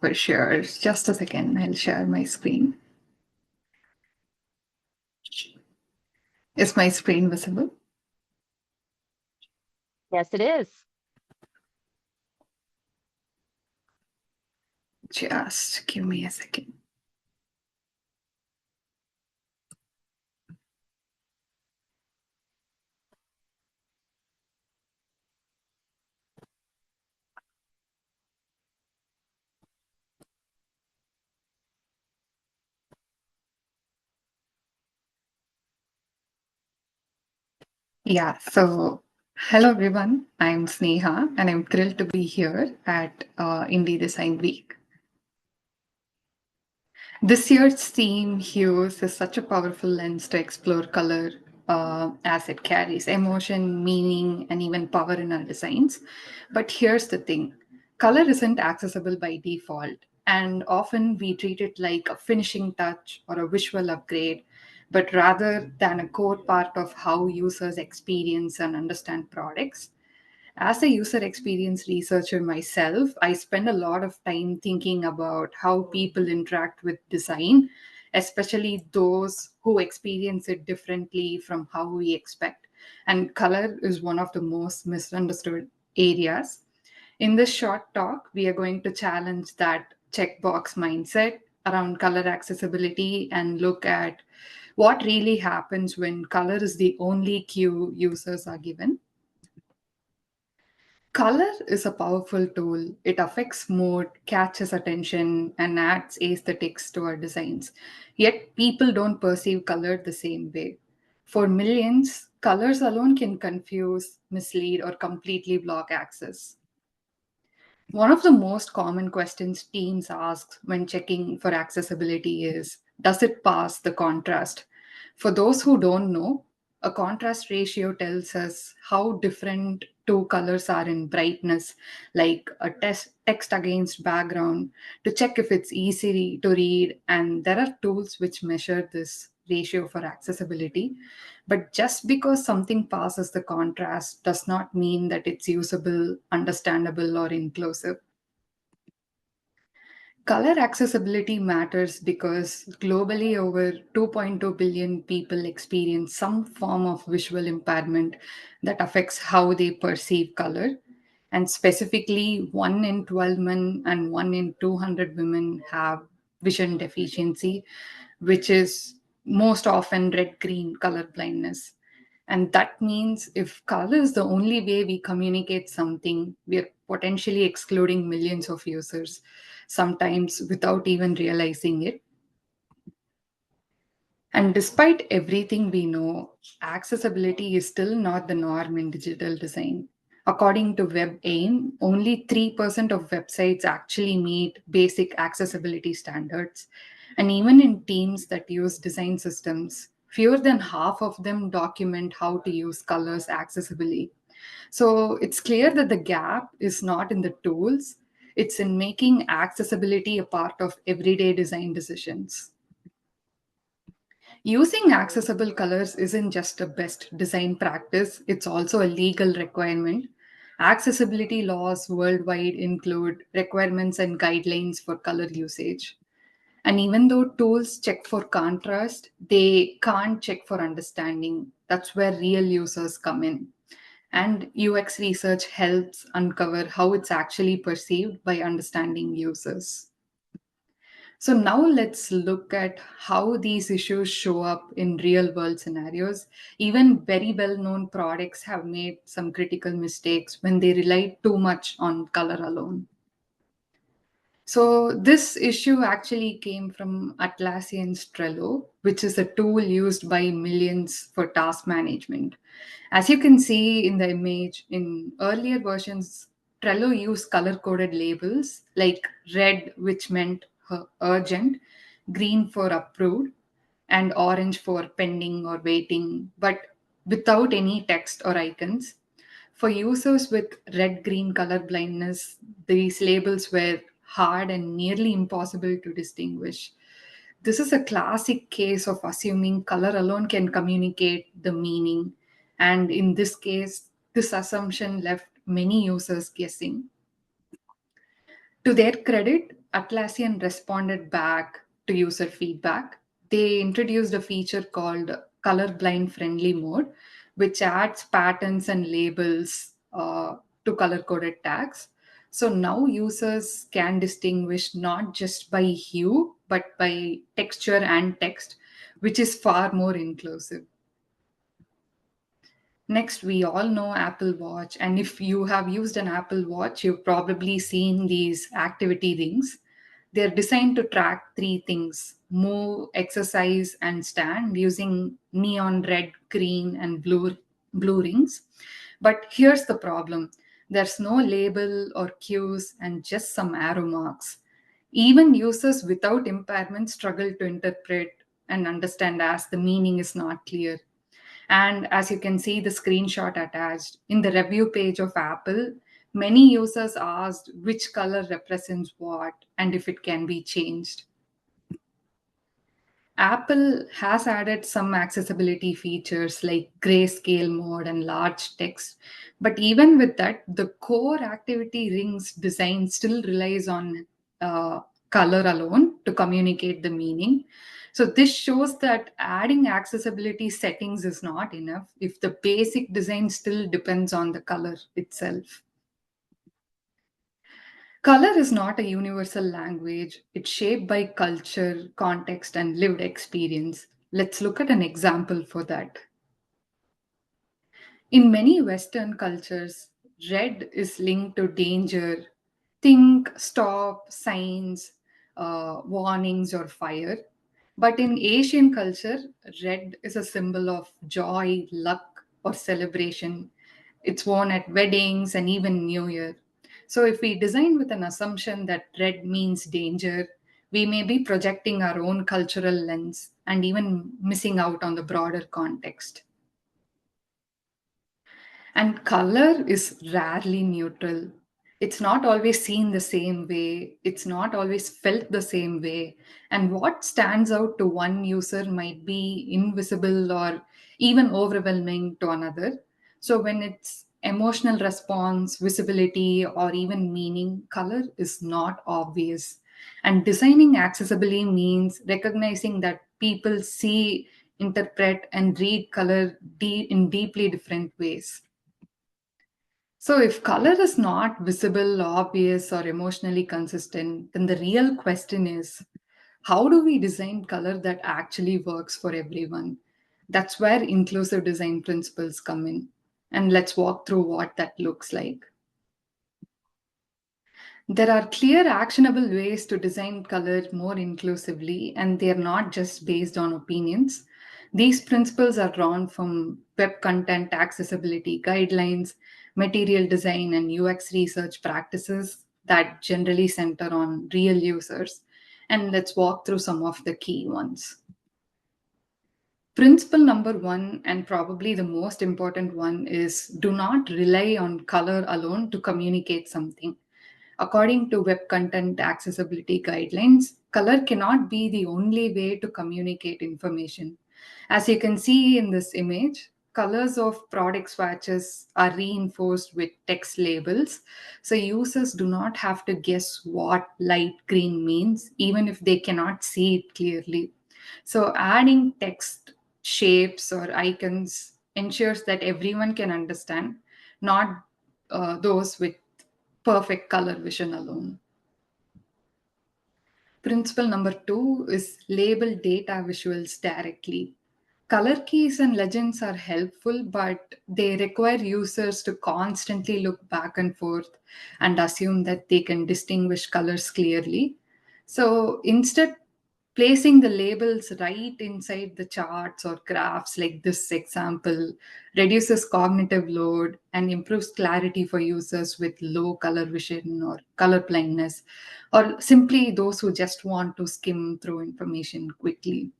for sure. Just a second, I'll share my screen. Is my screen visible? Yes, it is. Just give me a second. Yeah, so hello everyone. I'm Sneha and I'm thrilled to be here at Indie Design Week. This year's theme, Hues, is such a powerful lens to explore color as it carries emotion, meaning, and even power in our designs. But here's the thing, color isn't accessible by default, and often we treat it like a finishing touch or a visual upgrade, but rather than a core part of how users experience and understand products. As a user experience researcher myself, I spend a lot of time thinking about how people interact with design, especially those who experience it differently from how we expect. And color is one of the most misunderstood areas. In this short talk, we are going to challenge that checkbox mindset around color accessibility and look at what really happens when color is the only cue users are given. Color is a powerful tool. It affects mood, catches attention, and adds aesthetics to our designs. Yet, people don't perceive color the same way. For millions, colors alone can confuse, mislead, or completely block access. One of the most common questions teams ask when checking for accessibility is, does it pass the contrast? For those who don't know, a contrast ratio tells us how different two colors are in brightness, like a text against background, to check if it's easy to read. And there are tools which measure this ratio for accessibility. But just because something passes the contrast does not mean that it's usable, understandable, or inclusive. Color accessibility matters because globally over 2.2 billion people experience some form of visual impairment that affects how they perceive color. And specifically, 1 in 12 men and 1 in 200 women have vision deficiency, which is most often red green color blindness. And that means if color is the only way we communicate something, we are potentially excluding millions of users, sometimes without even realizing it. And despite everything we know, accessibility is still not the norm in digital design. According to WebAIM, only 3% of websites actually meet basic accessibility standards. And even in teams that use design systems, fewer than half of them document how to use colors accessibly. So it's clear that the gap is not in the tools, it's in making accessibility a part of everyday design decisions. Using accessible colors isn't just a best design practice, it's also a legal requirement. Accessibility laws worldwide include requirements and guidelines for color usage. And even though tools check for contrast, they can't check for understanding. That's where real users come in. And UX research helps uncover how it's actually perceived by understanding users. So now let's look at how these issues show up in real world scenarios. Even very well known products have made some critical mistakes when they rely too much on color alone. So this issue actually came from Atlassian's Trello, which is a tool used by millions for task management. As you can see in the image, in earlier versions, Trello used color-coded labels like red, which meant urgent, green for approved, and orange for pending or waiting, but without any text or icons. For users with red green color blindness, these labels were hard and nearly impossible to distinguish. This is a classic case of assuming color alone can communicate the meaning. And in this case, this assumption left many users guessing. To their credit, Atlassian responded back to user feedback. They introduced a feature called colorblind friendly mode, which adds patterns and labels to color coded tags. So now users can distinguish not just by hue, but by texture and text, which is far more inclusive. Next, we all know Apple Watch. And if you have used an Apple Watch, you've probably seen these activity rings. They're designed to track three things: move, exercise, and stand using neon red, green, and blue rings. But here's the problem: there's no label or cues and just some arrow marks. Even users without impairment struggle to interpret and understand as the meaning is not clear. And as you can see the screenshot attached in the review page of Apple, many users asked which color represents what and if it can be changed. Apple has added some accessibility features like grayscale mode and large text. But even with that, the core activity rings design still relies on uh, color alone to communicate the meaning. So, this shows that adding accessibility settings is not enough if the basic design still depends on the color itself. Color is not a universal language. It's shaped by culture, context, and lived experience. Let's look at an example for that. In many Western cultures, red is linked to danger. Think, stop, signs, warnings, or fire. But in Asian culture, red is a symbol of joy, luck, or celebration. It's worn at weddings and even New Year. So, if we design with an assumption that red means danger, we may be projecting our own cultural lens and even missing out on the broader context. And color is rarely neutral. It's not always seen the same way, it's not always felt the same way. And what stands out to one user might be invisible or even overwhelming to another. So, when it's emotional response, visibility, or even meaning, color is not obvious. And designing accessibly means recognizing that people see, interpret, and read color in deeply different ways. So, if color is not visible, obvious, or emotionally consistent, then the real question is how do we design color that actually works for everyone? That's where inclusive design principles come in. And let's walk through what that looks like. There are clear, actionable ways to design color more inclusively, and they're not just based on opinions. These principles are drawn from web content accessibility guidelines, material design, and UX research practices that generally center on real users. And let's walk through some of the key ones. Principle number one, and probably the most important one, is do not rely on color alone to communicate something. According to Web Content Accessibility Guidelines, color cannot be the only way to communicate information. As you can see in this image, colors of product swatches are reinforced with text labels, so users do not have to guess what light green means, even if they cannot see it clearly. So, adding text, shapes, or icons ensures that everyone can understand, not those with perfect color vision alone. Principle number two is label data visuals directly. Color keys and legends are helpful, but they require users to constantly look back and forth and assume that they can distinguish colors clearly. So instead, placing the labels right inside the charts or graphs, like this example, reduces cognitive load and improves clarity for users with low color vision or color blindness, or simply those who just want to skim through information quickly.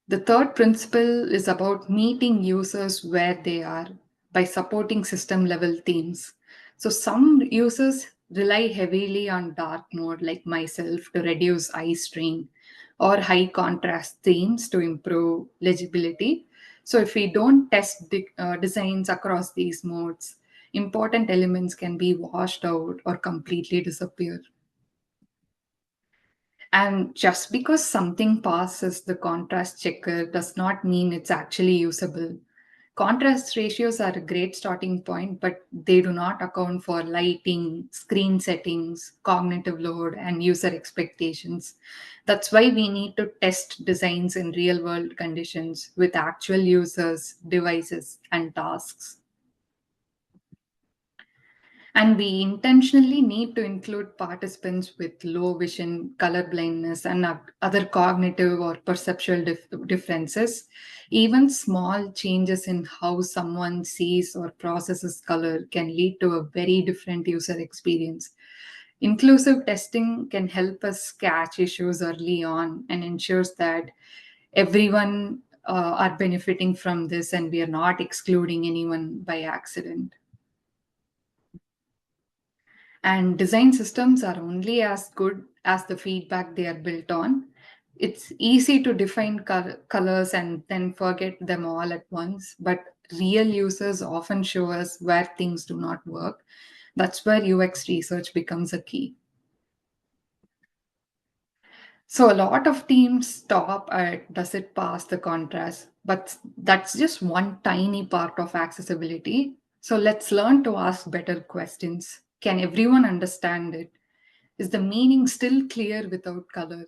The third principle is about meeting users where they are by supporting system level themes. So, some users rely heavily on dark mode, like myself, to reduce eye strain, or high contrast themes to improve legibility. So, if we don't test designs across these modes, important elements can be washed out or completely disappear. And just because something passes the contrast checker does not mean it's actually usable. Contrast ratios are a great starting point, but they do not account for lighting, screen settings, cognitive load, and user expectations. That's why we need to test designs in real world conditions with actual users, devices, and tasks. And we intentionally need to include participants with low vision, color blindness, and other cognitive or perceptual differences. Even small changes in how someone sees or processes color can lead to a very different user experience. Inclusive testing can help us catch issues early on and ensures that everyone are benefiting from this and we are not excluding anyone by accident. And design systems are only as good as the feedback they are built on. It's easy to define colors and then forget them all at once, but real users often show us where things do not work. That's where UX research becomes a key. So a lot of teams stop at does it pass the contrast, but that's just one tiny part of accessibility. So let's learn to ask better questions. Can everyone understand it? Is the meaning still clear without color?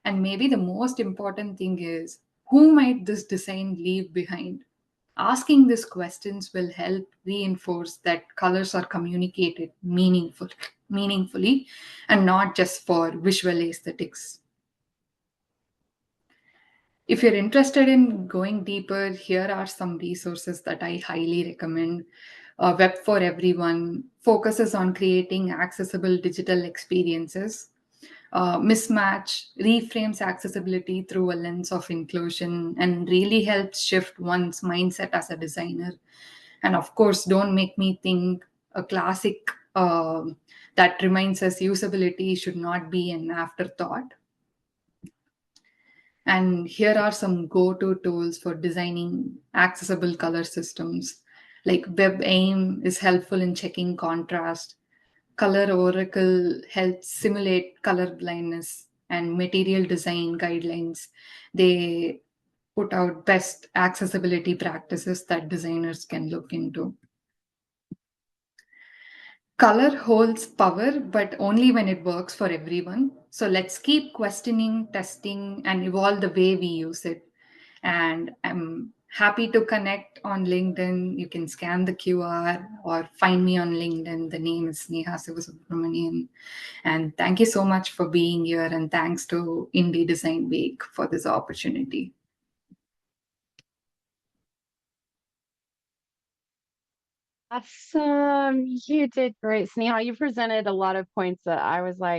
And maybe the most important thing is, who might this design leave behind? Asking these questions will help reinforce that colors are communicated meaningfully and not just for visual aesthetics. If you're interested in going deeper, here are some resources that I highly recommend. Web for Everyone focuses on creating accessible digital experiences. Mismatch reframes accessibility through a lens of inclusion and really helps shift one's mindset as a designer. And of course, Don't Make Me Think, a classic that reminds us usability should not be an afterthought. And here are some go to tools for designing accessible color systems. Like WebAIM is helpful in checking contrast, Color Oracle helps simulate color blindness, and Material Design Guidelines. They put out best accessibility practices that designers can look into. Color holds power, but only when it works for everyone. So let's keep questioning, testing, and evolve the way we use it. And I'm happy to connect on LinkedIn. You can scan the QR or find me on LinkedIn. The name is Sneha Sivasubramanian. And thank you so much for being here. And thanks to Indie Design Week for this opportunity. Awesome. You did great, Sneha. You presented a lot of points that I was like,